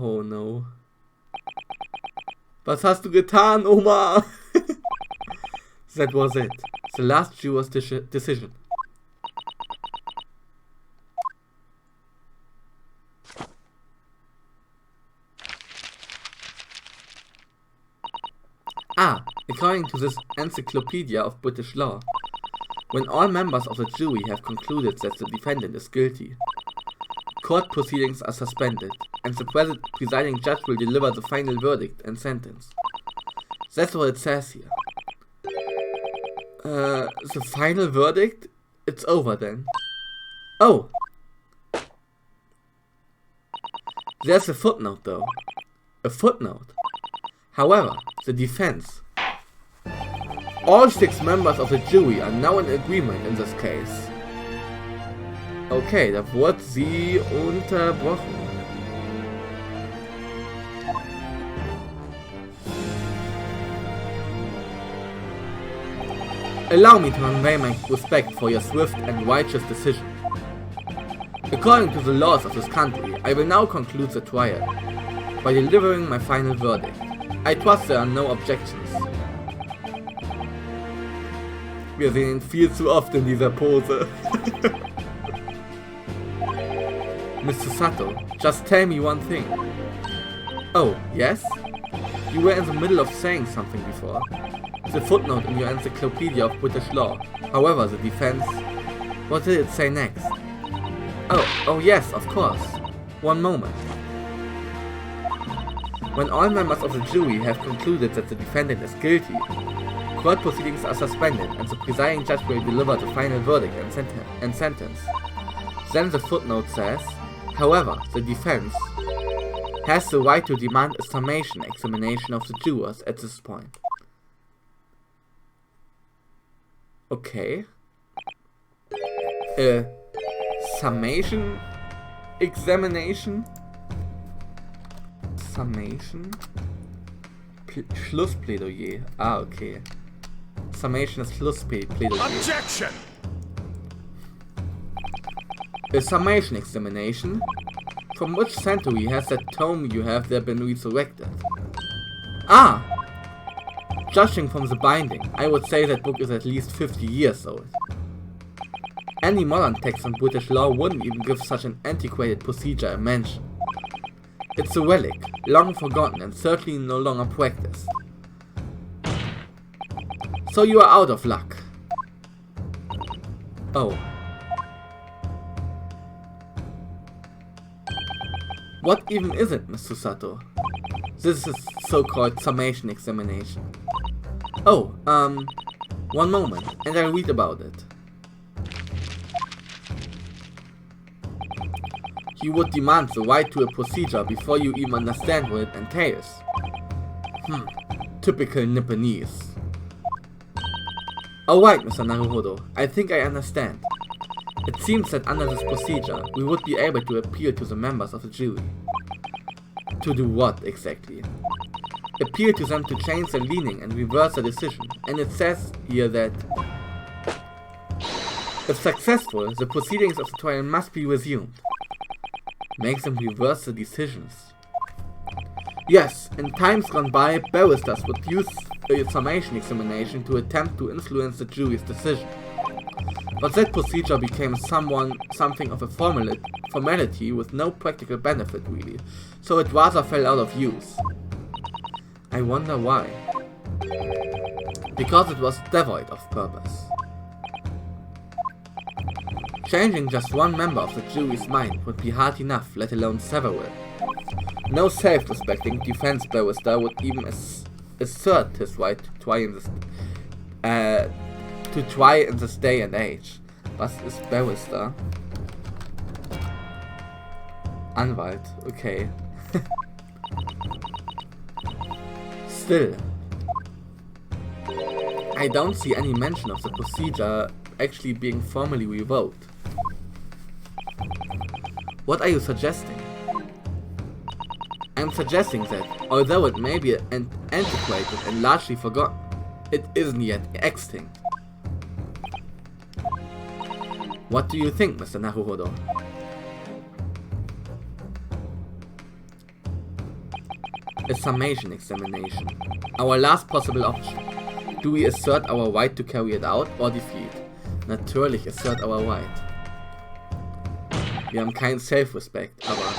Oh no. Was hast du getan, Oma? That was it. The last juror's decision. According to this encyclopedia of British law, when all members of the jury have concluded that the defendant is guilty, court proceedings are suspended, and the presiding judge will deliver the final verdict and sentence. That's what it says here. The final verdict? It's over then. Oh! There's a footnote though. A footnote. However, the defense. All 6 members of the jury are now in agreement in this case. Okay, da wurde sie unterbrochen. Allow me to convey my respect for your swift and righteous decision. According to the laws of this country, I will now conclude the trial by delivering my final verdict. I trust there are no objections. Wir sehen ihn viel zu oft in dieser Pose. Mr. Sato, just tell me one thing. Oh, yes? You were in the middle of saying something before. The footnote in your encyclopedia of British law. However, the defense... What did it say next? Oh yes, of course. One moment. When all members of the jury have concluded that the defendant is guilty, court proceedings are suspended and the presiding judge will deliver the final verdict and sentence. Then the footnote says, however, the defense has the right to demand a summation examination of the jurors at this point. Okay. Summation examination? Summation? Schlussplädoyer. Okay. Summation is Schlussplädoyer. Objection! A summation examination? From which century has that tome you have there been resurrected? Judging from the binding, I would say that book is at least 50 years old. Any modern text on British law wouldn't even give such an antiquated procedure a mention. It's a relic, long forgotten and certainly no longer practiced. So you are out of luck. Oh. What even is it, Mr. Sato? This is so-called summation examination. Oh, one moment, and I'll read about it. You would demand the right to a procedure before you even understand what it entails. Typical Nipponese. Alright, Mr. Naruhodo, I think I understand. It seems that under this procedure, we would be able to appeal to the members of the jury. To do what, exactly? Appeal to them to change their leaning and reverse their decision, and it says here that if successful, the proceedings of the trial must be resumed. Make them reverse the decisions. Yes, in times gone by, barristers would use a summation examination to attempt to influence the jury's decision. But that procedure became something of a formality with no practical benefit really, so it rather fell out of use. I wonder why. Because it was devoid of purpose. Changing just one member of the jury's mind would be hard enough, let alone several. No self-respecting defense barrister would even assert his right to try in this day and age. Was ist Barrister? Anwalt, okay. Still, I don't see any mention of the procedure actually being formally revoked. What are you suggesting? I'm suggesting that, although it may be antiquated and largely forgotten, it isn't yet extinct. What do you think, Mr. Naruhodo? A summation examination. Our last possible option. Do we assert our right to carry it out or defeat? Natürlich assert our right. Wir haben keinen Self-Respect, aber...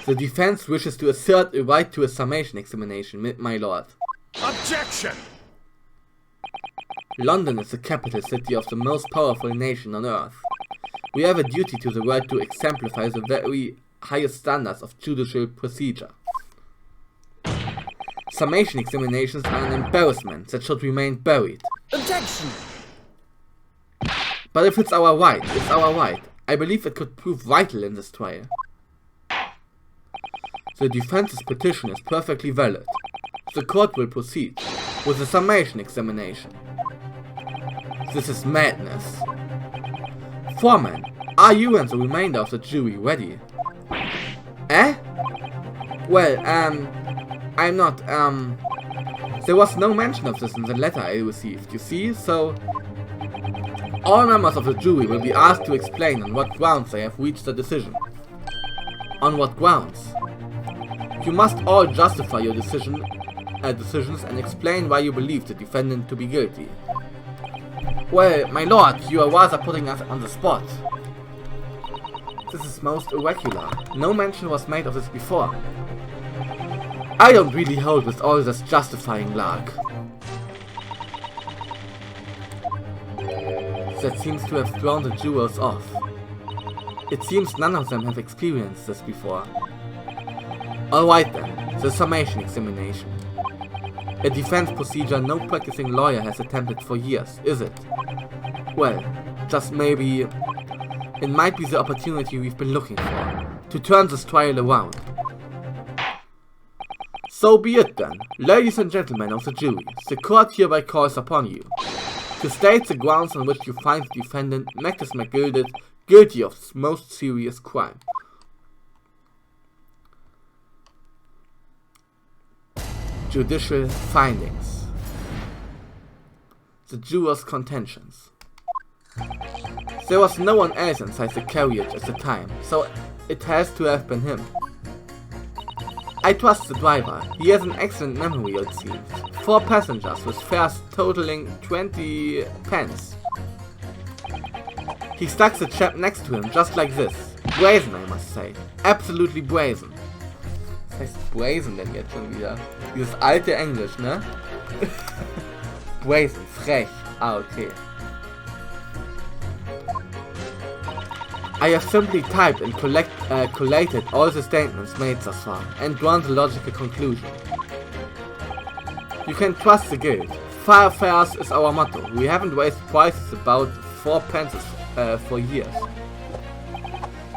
The defense wishes to assert a right to a summation examination, my lord. Objection! London is the capital city of the most powerful nation on earth. We have a duty to the world to exemplify the very highest standards of judicial procedure. Summation examinations are an embarrassment that should remain buried. Objection! But if it's our right, it's our right. I believe it could prove vital in this trial. The defense's petition is perfectly valid. The court will proceed with the summation examination. This is madness. Foreman, are you and the remainder of the jury ready? Eh? Well, I'm not, there was no mention of this in the letter I received, you see, so... All members of the jury will be asked to explain on what grounds they have reached a decision. On what grounds? You must all justify your decisions and explain why you believe the defendant to be guilty. Well, my lord, you are rather putting us on the spot. This is most irregular. No mention was made of this before. I don't really hold with all this justifying lark. That seems to have thrown the jurors off. It seems none of them have experienced this before. Alright then, the summation examination. A defense procedure no practicing lawyer has attempted for years, is it? Well, just maybe... It might be the opportunity we've been looking for, to turn this trial around. So be it then, ladies and gentlemen of the jury, the court hereby calls upon you to state the grounds on which you find the defendant, Magnus McGilded, guilty of this most serious crime. Judicial findings. The jurors' contentions. There was no one else inside the carriage at the time, so it has to have been him. I trust the driver. He has an excellent memory, it seems. 4 passengers with fares totaling 20 pence. He stuck the chap next to him just like this. Brazen, I must say. Absolutely brazen. Was heißt brazen denn jetzt schon wieder? Dieses alte Englisch, ne? Brazen, frech. Ah, okay. I have simply typed and collated all the statements made thus far, and drawn the logical conclusion. You can trust the guild. Fair fares is our motto. We haven't raised prices about 4 pence for years.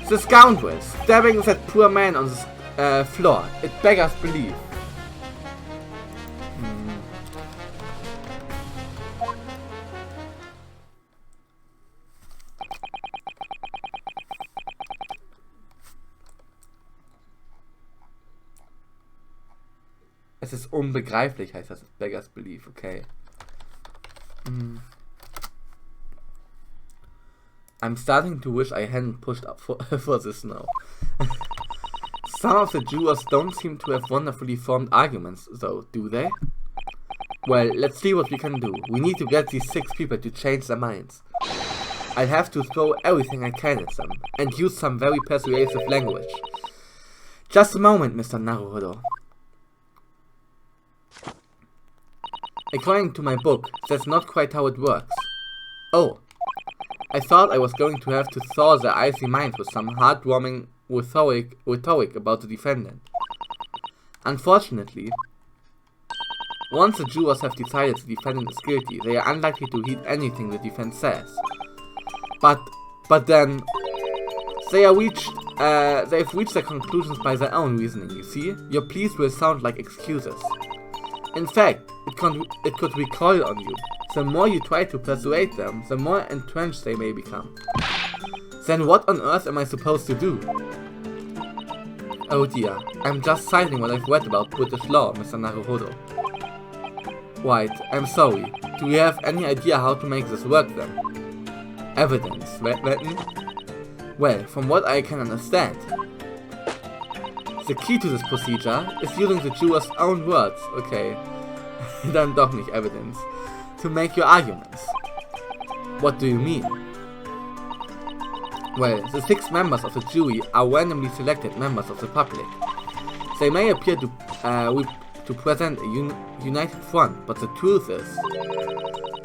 The scoundrel stabbing that poor man on the floor. It beggars belief. Es ist unbegreiflich, heißt das. Beggars belief, okay. I'm starting to wish I hadn't pushed up for this now. Some of the jurors don't seem to have wonderfully formed arguments, though, do they? Well, let's see what we can do. We need to get these 6 people to change their minds. I'll have to throw everything I can at them, and use some very persuasive language. Just a moment, Mr. Naruhodo. According to my book, that's not quite how it works. Oh, I thought I was going to have to thaw their icy minds with some heartwarming rhetoric about the defendant. Unfortunately, once the jurors have decided the defendant is guilty, they are unlikely to heed anything the defense says. But then, they've reached their conclusions by their own reasoning, you see? Your pleas will sound like excuses. In fact, it could recoil on you. The more you try to persuade them, the more entrenched they may become. Then what on earth am I supposed to do? Oh dear, I'm just citing what I've read about British law, Mr. Naruhodo. Right, I'm sorry. Do we have any idea how to make this work then? Evidence, wetten? Well, from what I can understand, The key to this procedure is using the juror's own words, okay, dann doch nicht evidence, to make your arguments. What do you mean? Well, the 6 members of the jury are randomly selected members of the public. They may appear to present a united front, but the truth is,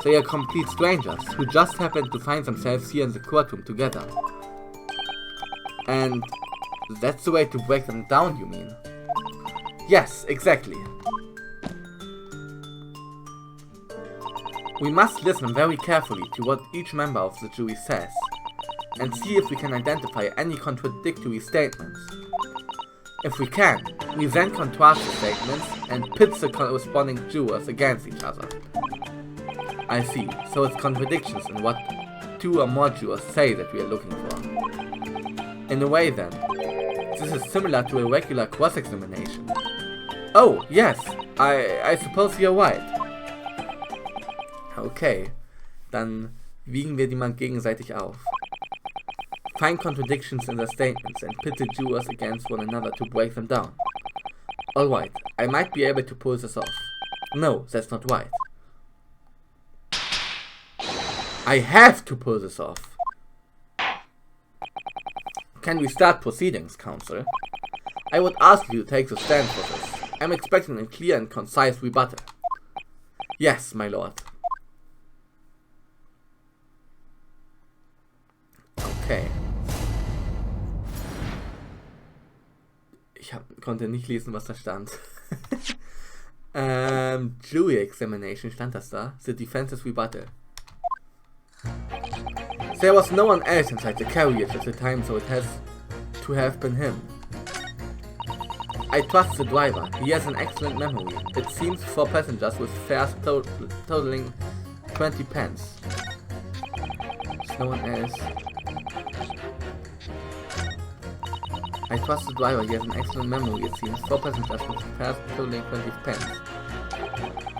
they are complete strangers who just happen to find themselves here in the courtroom together. And that's the way to break them down, you mean? Yes, exactly. We must listen very carefully to what each member of the jury says, and see if we can identify any contradictory statements. If we can, we then contrast the statements and pit the corresponding jurors against each other. I see, so it's contradictions in what 2 or more jurors say that we are looking for. In a way then, this is similar to a regular cross-examination. Oh, yes, I suppose you're right. Okay, dann wiegen wir die mal gegenseitig auf. Find contradictions in their statements and pit the jurors against one another to break them down. Alright, I might be able to pull this off. No, that's not right. I have to pull this off. Can we start proceedings, counsel? I would ask you to take the stand for this. I'm expecting a clear and concise rebuttal. Yes, my lord. Okay. Ich konnte nicht lesen, was da stand. Jury examination, stand das da? The defense's rebuttal. There was no one else inside the carriage at the time, so it has to have been him. I trust the driver. He has an excellent memory. It seems 4 passengers with fares totaling 20 pence. There's no one else. I trust the driver. He has an excellent memory. It seems 4 passengers with fares totaling 20 pence.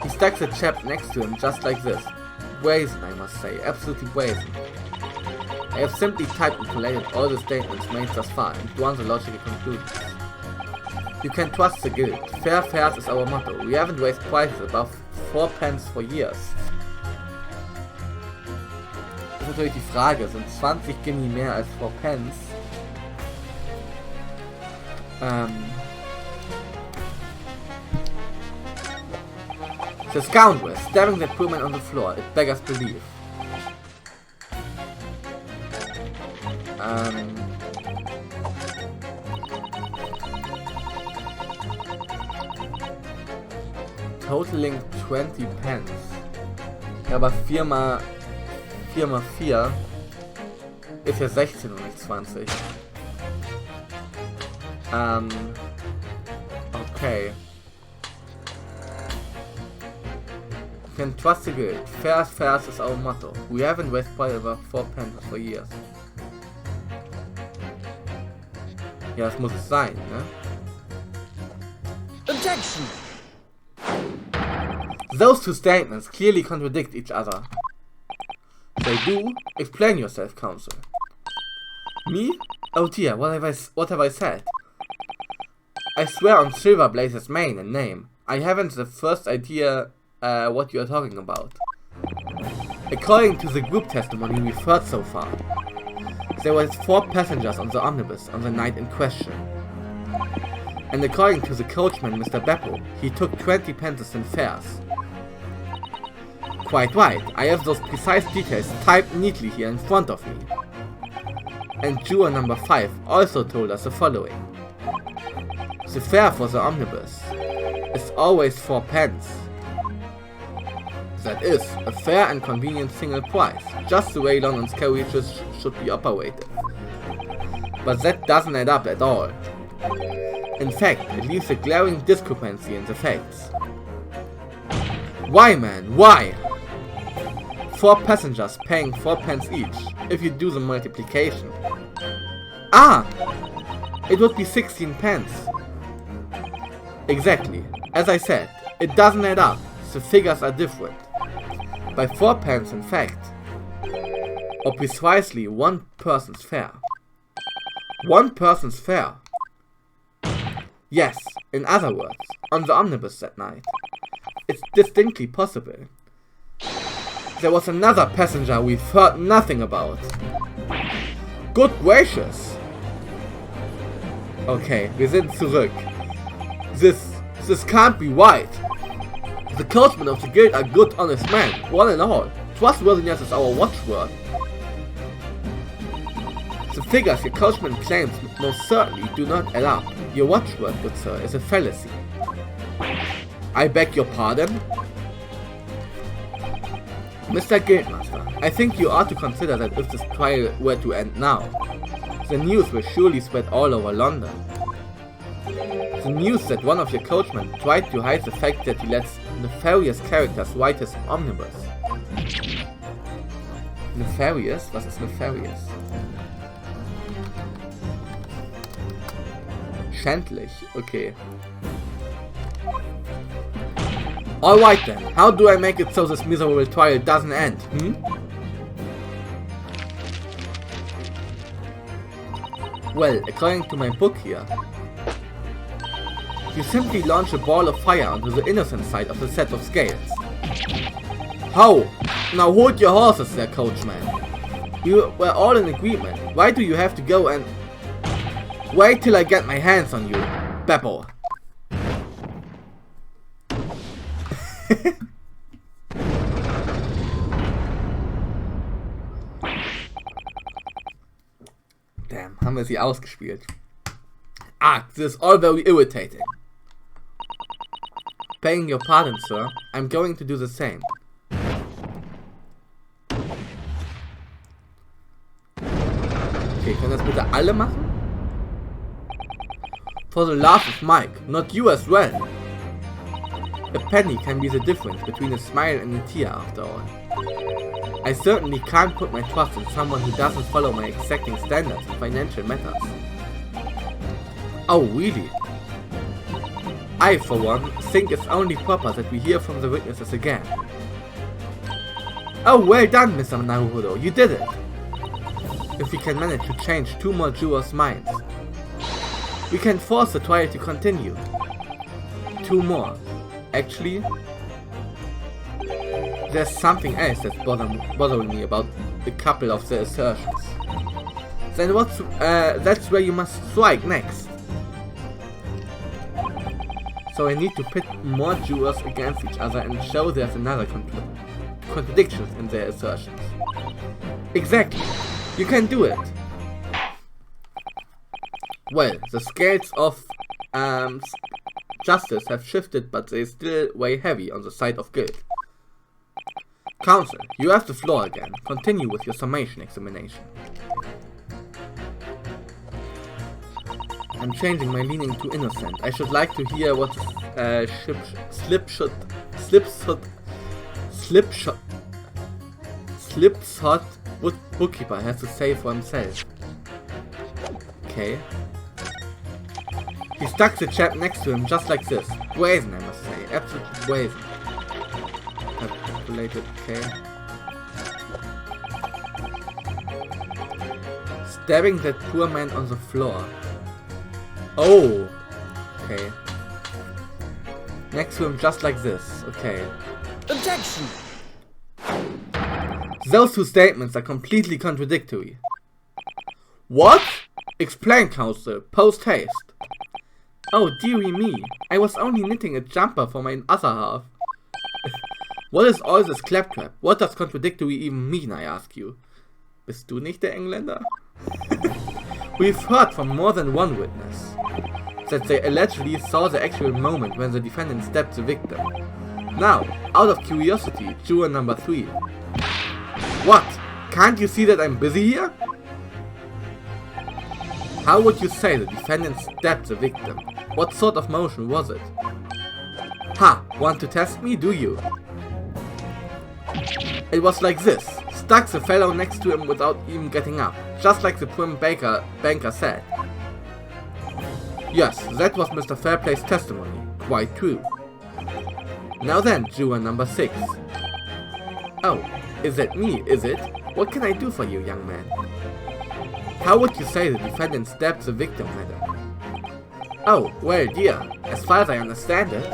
He stuck the chap next to him just like this. Brazen, I must say. Absolutely brazen. I have simply typed and collated all the statements made thus far and drawn the logical conclusions. You can trust the guild. Fair fares is our motto. We haven't raised prices above 4 pence for years. Das ist natürlich die Frage. Sind 20 Guinea mehr als 4 pence? The scoundrel stabbing that poor man on the floor. It beggars belief. Totaling 20 pence. Ja, aber 4 mal 4 ist ja 16 und nicht 20. Okay. You can trust the guild. Fares is our motto. We haven't raised prices above 4 pence for years. Ja, das muss es sein, ne? Objection! Those 2 statements clearly contradict each other. They do? Explain yourself, counsel. Me? Oh dear, what have I said? I swear on Silver Blaze's mane and name, I haven't the first idea what you are talking about. According to the group testimony we've heard so far, there were 4 passengers on the omnibus on the night in question. And according to the coachman, Mr. Beppo, he took 20 pence in fares. Quite right, I have those precise details typed neatly here in front of me. And juror number 5 also told us the following. The fare for the omnibus is always 4 pence. That is, a fair and convenient single price, just the way London's carriages should be operated. But that doesn't add up at all. In fact, it leaves a glaring discrepancy in the facts. Why, man, why? 4 passengers paying 4 pence each, if you do the multiplication. Ah! It would be 16 pence. Exactly. As I said, it doesn't add up. The figures are different. By 4 pence in fact. Or precisely 1 person's fare. 1 person's fare. Yes, in other words, on the omnibus that night. It's distinctly possible. There was another passenger we've heard nothing about. Good gracious! Okay, wir sind zurück. This can't be right. The coachmen of the guild are good, honest men, one and all. Trustworthiness is our watchword. The figures your coachman claims most certainly do not add up. Your watchword, good sir, is a fallacy. I beg your pardon? Mr. Guildmaster, I think you ought to consider that if this trial were to end now, the news will surely spread all over London. The news that one of your coachmen tried to hide the fact that he lets nefarious characters ride his omnibus. Nefarious? Was ist nefarious? Schändlich, okay. Alright then, how do I make it so this miserable trial doesn't end, Well, according to my book here, you simply launch a ball of fire onto the innocent side of the set of scales. How? Now hold your horses there, coachman. You were all in agreement. Why do you have to go and... Wait till I get my hands on you, Beppo. Damn, haben wir sie ausgespielt. Ah, this is all very irritating. Begging your pardon, sir, I'm going to do the same. Okay, können das bitte alle machen? For the love of Mike, not you as well. A penny can be the difference between a smile and a tear after all. I certainly can't put my trust in someone who doesn't follow my exacting standards in financial matters. Oh, really? I, for one, think it's only proper that we hear from the witnesses again. Oh, well done, Mr. Naruhodo, you did it! If we can manage to change 2 more jurors' minds, we can force the trial to continue. 2 more. Actually, there's something else that's bothering me about a couple of the assertions. Then that's where you must strike next. So I need to pit more jurors against each other and show there's another contradictions in their assertions. Exactly. You can do it. Well, the scales of justice have shifted, but they still weigh heavy on the side of guilt. Counsel, you have the floor again. Continue with your summation examination. I'm changing my leaning to innocent. I should like to hear what Slipshot bookkeeper has to say for himself. Okay. He stuck the chap next to him just like this. Brazen, I must say. Absolutely brazen. Calculated, okay. Stabbing that poor man on the floor. Oh! Okay. Next to him just like this. Okay. Objection! Those 2 statements are completely contradictory. What? Explain, counsel. Post haste. Oh, dearie me. I was only knitting a jumper for my other half. What is all this claptrap? What does contradictory even mean, I ask you? Bist du nicht der Engländer? We've heard from more than one witness that they allegedly saw the actual moment when the defendant stabbed the victim. Now, out of curiosity, juror number 3. What? Can't you see that I'm busy here? How would you say the defendant stabbed the victim? What sort of motion was it? Ha! Want to test me, do you? It was like this. Stuck the fellow next to him without even getting up. Just like the prim banker said. Yes, that was Mr. Fairplay's testimony. Quite true. Now then, juror number 6. Oh, is that me, is it? What can I do for you, young man? How would you say the defendant stabbed the victim, madam? Oh, well, dear, as far as I understand it,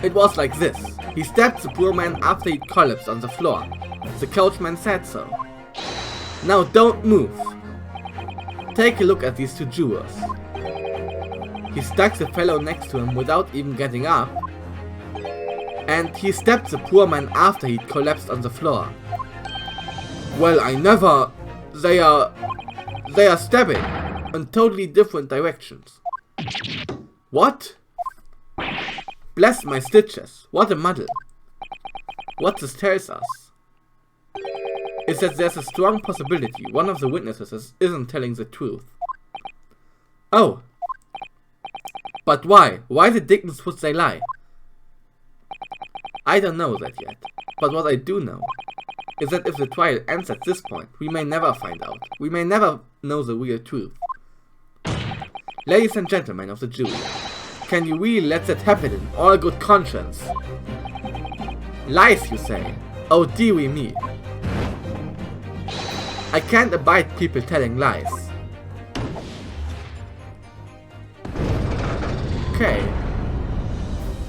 it was like this. He stabbed the poor man after he collapsed on the floor. The coachman said so. Now don't move. Take a look at these two jewels. He stuck the fellow next to him without even getting up, and he stabbed the poor man after he collapsed on the floor. Well, I never... They are stabbing in totally different directions. What? Bless my stitches, what a muddle. What this tells us is that there's a strong possibility one of the witnesses isn't telling the truth. Oh. But why? Why the dickens would they lie? I don't know that yet, but what I do know is that if the trial ends at this point, we may never find out. We may never know the real truth. Ladies and gentlemen of the jury, can you really let that happen in all good conscience? Lies, you say? Oh dearie me. I can't abide people telling lies. Okay.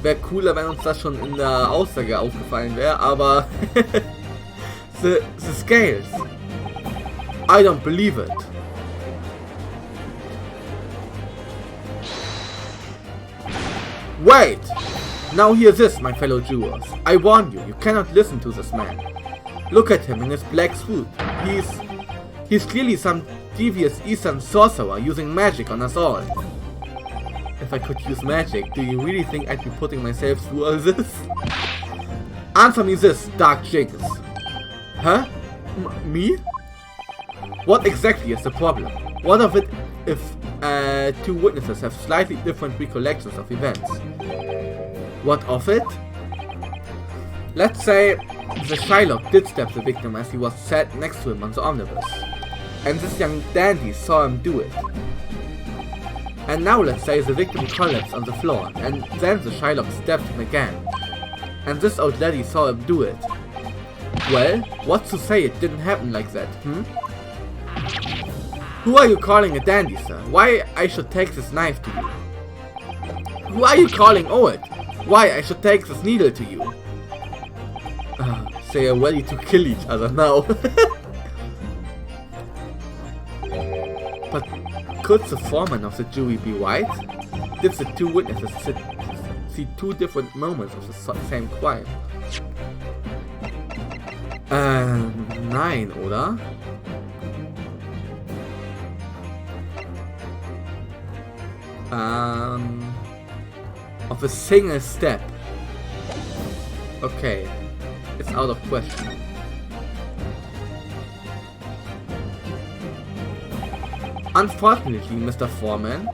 Wäre cooler, wenn uns das schon in der Aussage aufgefallen wäre, aber the scales. I don't believe it. Wait! Now hear this, my fellow jurors. I warn you, you cannot listen to this man. Look at him in his black suit. He's clearly some devious Eastern sorcerer using magic on us all. If I could use magic, do you really think I'd be putting myself through all this? Answer me this, Dark Jinx. Huh? Me? What exactly is the problem? What of it if two witnesses have slightly different recollections of events? What of it? Let's say the Shylock did stab the victim as he was sat next to him on the omnibus, and this young dandy saw him do it. And now let's say the victim collapsed on the floor, and then the Shylock stabbed him again, and this old lady saw him do it. Well, what's to say it didn't happen like that, Who are you calling a dandy, sir? Why I should take this knife to you? Who are you calling old? Why I should take this needle to you? They are ready to kill each other now. But could the foreman of the jury be right? Did the two witnesses see two different moments of the same crime? Nein, oder? Of a single step. Okay, it's out of question. Unfortunately, Mr. Foreman.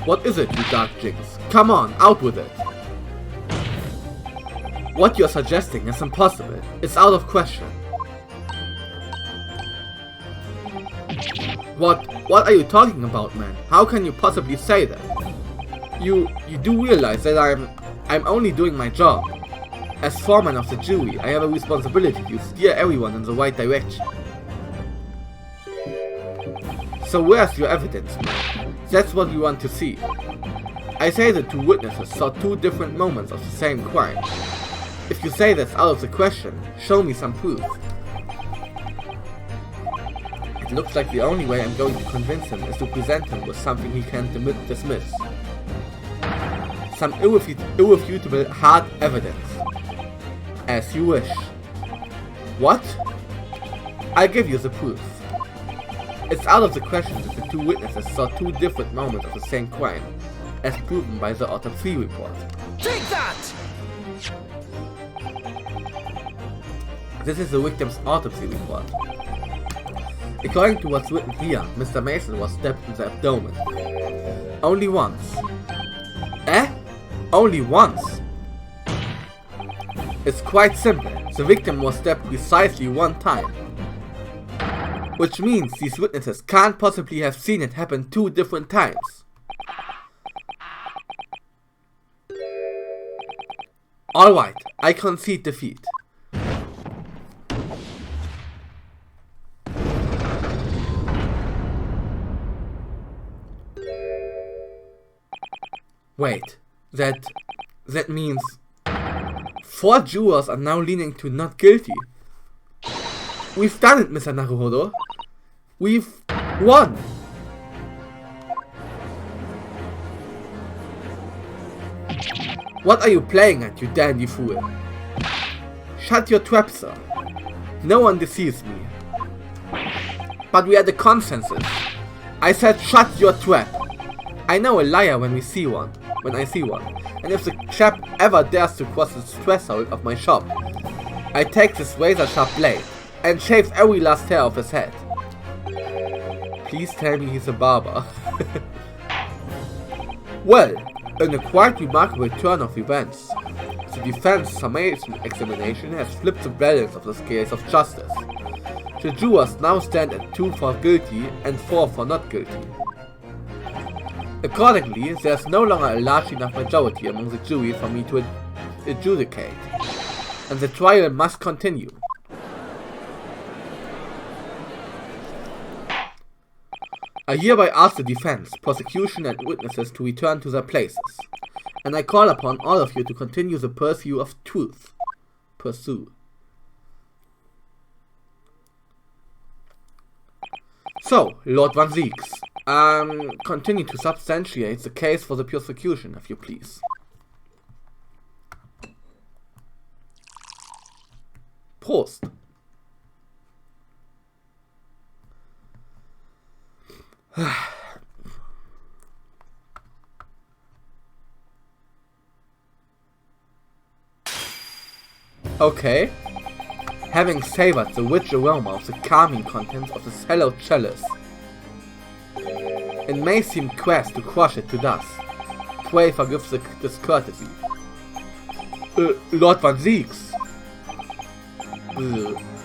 What is it, you Dark Jinx? Come on, out with it. What you're suggesting is impossible. It's out of question. What are you talking about, man? How can you possibly say that? You do realize that I'm only doing my job. As foreman of the jury, I have a responsibility to steer everyone in the right direction. So where's your evidence, man? That's what we want to see. I say the two witnesses saw two different moments of the same crime. If you say that's out of the question, show me some proof. It looks like the only way I'm going to convince him is to present him with something he can dismiss. Some irrefutable hard evidence. As you wish. What? I'll give you the proof. It's out of the question that the two witnesses saw two different moments of the same crime, as proven by the autopsy report. Take that! This is the victim's autopsy report. According to what's written here, Mr. Mason was stabbed in the abdomen. Only once. Only once? It's quite simple. The victim was stabbed precisely one time. Which means these witnesses can't possibly have seen it happen two different times. Alright, I concede defeat. Wait, that means 4 jurors are now leaning to not guilty. We've done it, Mr. Naruhodo. We've won. What are you playing at, you dandy fool? Shut your trap, sir. No one deceives me. But we had the consensus. I said shut your trap. I know a liar when I see one. And if the chap ever dares to cross the threshold of my shop, I take this razor sharp blade and shave every last hair off his head. Please tell me he's a barber. Well, in a quite remarkable turn of events, the defense summation examination has flipped the balance of the scales of justice. The jurors now stand at 2 for guilty and 4 for not guilty. Accordingly, there is no longer a large enough majority among the jury for me to adjudicate, and the trial must continue. I hereby ask the defense, prosecution and witnesses to return to their places, and I call upon all of you to continue the pursuit of truth. So, Lord Van Zieks, continue to substantiate the case for the prosecution, if you please. Prost. Okay. Having savored the rich aroma of the calming contents of the cellar chalice, it may seem crass to crush it to dust. Pray forgive the discourtesy. Lord Van Zieks.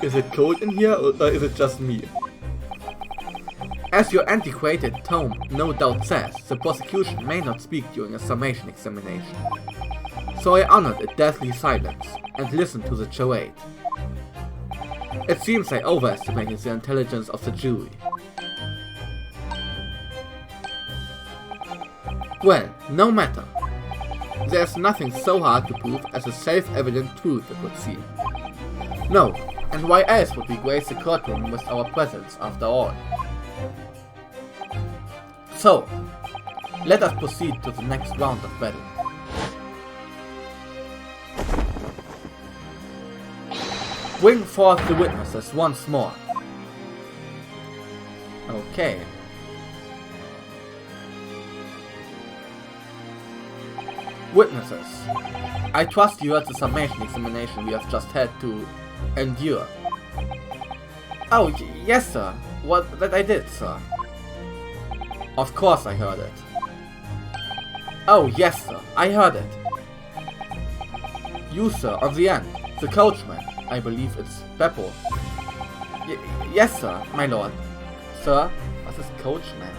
Is it cold in here, or is it just me? As your antiquated tome no doubt says, the prosecution may not speak during a summation examination. So I honored a deathly silence and listened to the charade. It seems I overestimated the intelligence of the jury. Well, no matter. There's nothing so hard to prove as a self-evident truth, it would seem. No, and why else would we grace the courtroom with our presence after all? So, let us proceed to the next round of battle. Bring forth the witnesses once more. Okay. Witnesses, I trust you heard the summation examination we have just had to endure. Oh, yes, sir. That I did, sir. Of course I heard it. Oh, yes, sir. I heard it. You, sir, on the end. The coachman. I believe it's Beppo. Yes, sir, my lord. Sir, was ist coachman?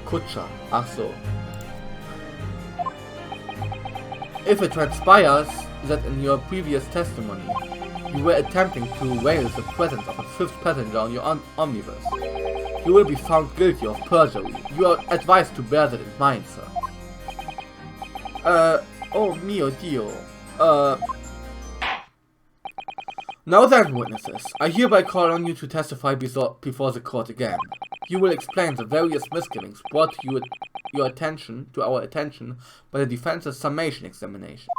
Kutscher. Ach so. If it transpires that in your previous testimony you were attempting to rail the presence of a 5th passenger on your omnibus, you will be found guilty of perjury. You are advised to bear that in mind, sir. Oh mio dio. Now then, witnesses, I hereby call on you to testify before the court again. You will explain the various misgivings brought to our attention by the defense's summation examination.